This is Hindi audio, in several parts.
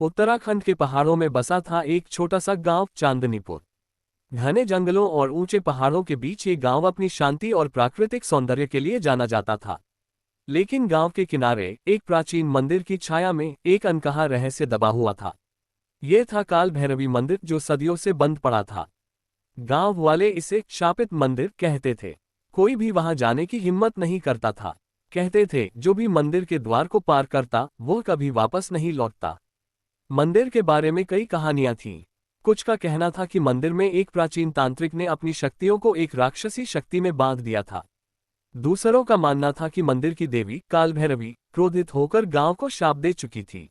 उत्तराखंड के पहाड़ों में बसा था एक छोटा सा गांव चांदनीपुर। घने जंगलों और ऊंचे पहाड़ों के बीच ये गांव अपनी शांति और प्राकृतिक सौंदर्य के लिए जाना जाता था। लेकिन गांव के किनारे एक प्राचीन मंदिर की छाया में एक अनकहा रहस्य दबा हुआ था। ये था काल भैरवी मंदिर, जो सदियों से बंद पड़ा था। गांव वाले इसे शापित मंदिर कहते थे। कोई भी वहां जाने की हिम्मत नहीं करता था। कहते थे जो भी मंदिर के द्वार को पार करता वो कभी वापस नहीं लौटता। मंदिर के बारे में कई कहानियां थीं। कुछ का कहना था कि मंदिर में एक प्राचीन तांत्रिक ने अपनी शक्तियों को एक राक्षसी शक्ति में बांध दिया था। दूसरों का मानना था कि मंदिर की देवी काल भैरवी क्रोधित होकर गांव को शाप दे चुकी थी।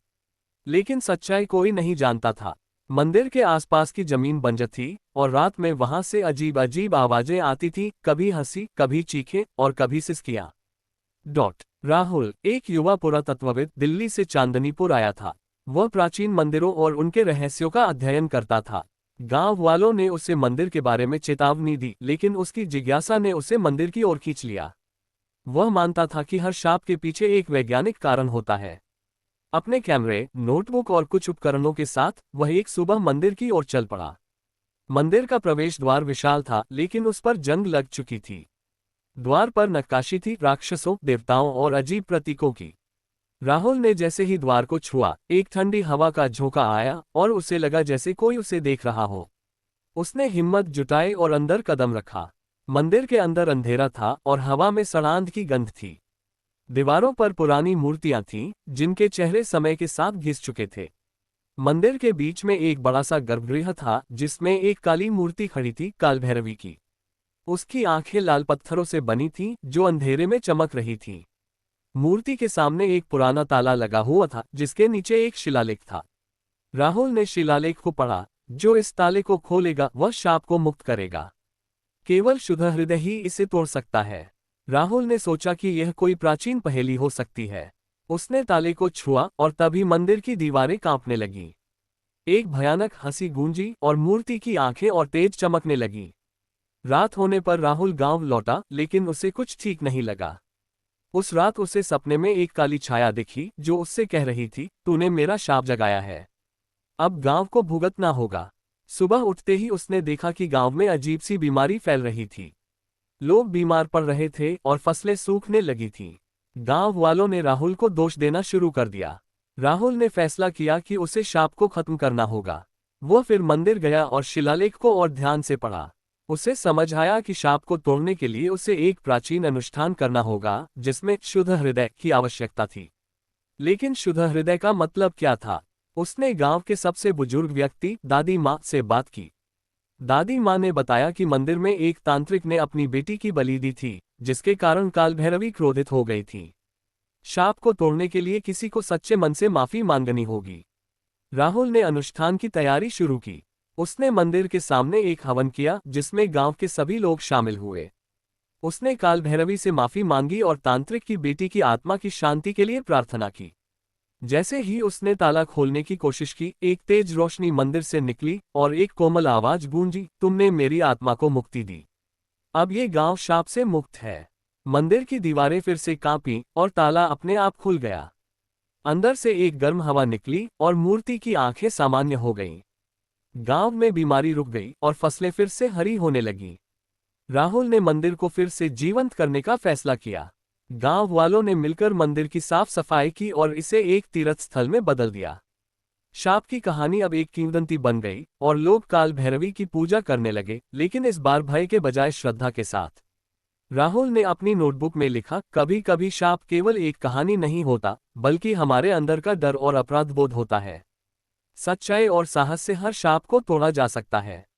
लेकिन सच्चाई कोई नहीं जानता था। मंदिर के आसपास की जमीन बंजर थी और रात में वहां से अजीब अजीब आवाजें आती थीं, कभी हंसी, कभी चीखें और कभी सिसकियां। राहुल, एक युवा पुरातत्वविद, दिल्ली से चांदनीपुर आया था। वह प्राचीन मंदिरों और उनके रहस्यों का अध्ययन करता था। गांव वालों ने उसे मंदिर के बारे में चेतावनी दी, लेकिन उसकी जिज्ञासा ने उसे मंदिर की ओर खींच लिया। वह मानता था कि हर शाप के पीछे एक वैज्ञानिक कारण होता है। अपने कैमरे, नोटबुक और कुछ उपकरणों के साथ वह एक सुबह मंदिर की ओर चल पड़ा। मंदिर का प्रवेश द्वार विशाल था, लेकिन उस पर जंग लग चुकी थी। द्वार पर नक्काशी थी, राक्षसों, देवताओं और अजीब प्रतीकों की। राहुल ने जैसे ही द्वार को छुआ, एक ठंडी हवा का झोंका आया और उसे लगा जैसे कोई उसे देख रहा हो। उसने हिम्मत जुटाई और अंदर कदम रखा। मंदिर के अंदर अंधेरा था और हवा में सड़ांध की गंध थी। दीवारों पर पुरानी मूर्तियां थीं, जिनके चेहरे समय के साथ घिस चुके थे। मंदिर के बीच में एक बड़ा सा गर्भगृह था, जिसमें एक काली मूर्ति खड़ी थी, काल भैरवी की। उसकी आंखें लाल पत्थरों से बनी थीं, जो अंधेरे में चमक रही थीं। मूर्ति के सामने एक पुराना ताला लगा हुआ था, जिसके नीचे एक शिलालेख था। राहुल ने शिलालेख को पढ़ा। जो इस ताले को खोलेगा वह शाप को मुक्त करेगा। केवल शुद्ध हृदय ही इसे तोड़ सकता है। राहुल ने सोचा कि यह कोई प्राचीन पहेली हो सकती है। उसने ताले को छुआ और तभी मंदिर की दीवारें कांपने लगीं। एक भयानक हंसी गूंजी और मूर्ति की आंखें और तेज चमकने लगीं। रात होने पर राहुल गांव लौटा, लेकिन उसे कुछ ठीक नहीं लगा। उस रात उसे सपने में एक काली छाया दिखी, जो उससे कह रही थी, तूने मेरा शाप जगाया है, अब गांव को भुगतना होगा। सुबह उठते ही उसने देखा कि गांव में अजीब सी बीमारी फैल रही थी। लोग बीमार पड़ रहे थे और फसलें सूखने लगी थीं। गांव वालों ने राहुल को दोष देना शुरू कर दिया। राहुल ने फैसला किया कि उसे शाप को खत्म करना होगा। वो फिर मंदिर गया और शिलालेख को और ध्यान से पढ़ा। उसे समझ आया कि शाप को तोड़ने के लिए उसे एक प्राचीन अनुष्ठान करना होगा, जिसमें शुद्ध हृदय की आवश्यकता थी। लेकिन शुद्ध हृदय का मतलब क्या था? उसने गांव के सबसे बुजुर्ग व्यक्ति दादी माँ से बात की। दादी माँ ने बताया कि मंदिर में एक तांत्रिक ने अपनी बेटी की बलि दी थी, जिसके कारण काल भैरवी क्रोधित हो गई थी। शाप को तोड़ने के लिए किसी को सच्चे मन से माफी मांगनी होगी। राहुल ने अनुष्ठान की तैयारी शुरू की। उसने मंदिर के सामने एक हवन किया, जिसमें गांव के सभी लोग शामिल हुए। उसने काल भैरवी से माफी मांगी और तांत्रिक की बेटी की आत्मा की शांति के लिए प्रार्थना की। जैसे ही उसने ताला खोलने की कोशिश की, एक तेज रोशनी मंदिर से निकली और एक कोमल आवाज गूंजी, तुमने मेरी आत्मा को मुक्ति दी। अब ये गांव शाप से मुक्त है। मंदिर की दीवारें फिर से कांपीं और ताला अपने आप खुल गया। अंदर से एक गर्म हवा निकली और मूर्ति की आंखें सामान्य हो गईं। गांव में बीमारी रुक गई और फसलें फिर से हरी होने लगीं। राहुल ने मंदिर को फिर से जीवंत करने का फैसला किया। गांव वालों ने मिलकर मंदिर की साफ सफाई की और इसे एक तीर्थ स्थल में बदल दिया। शाप की कहानी अब एक किंवदंती बन गई और लोग काल भैरवी की पूजा करने लगे, लेकिन इस बार भय के बजाय श्रद्धा के साथ। राहुल ने अपनी नोटबुक में लिखा, कभी कभी शाप केवल एक कहानी नहीं होता, बल्कि हमारे अंदर का डर और अपराध बोध होता है। सच्चाई और साहस से हर शाप को तोड़ा जा सकता है।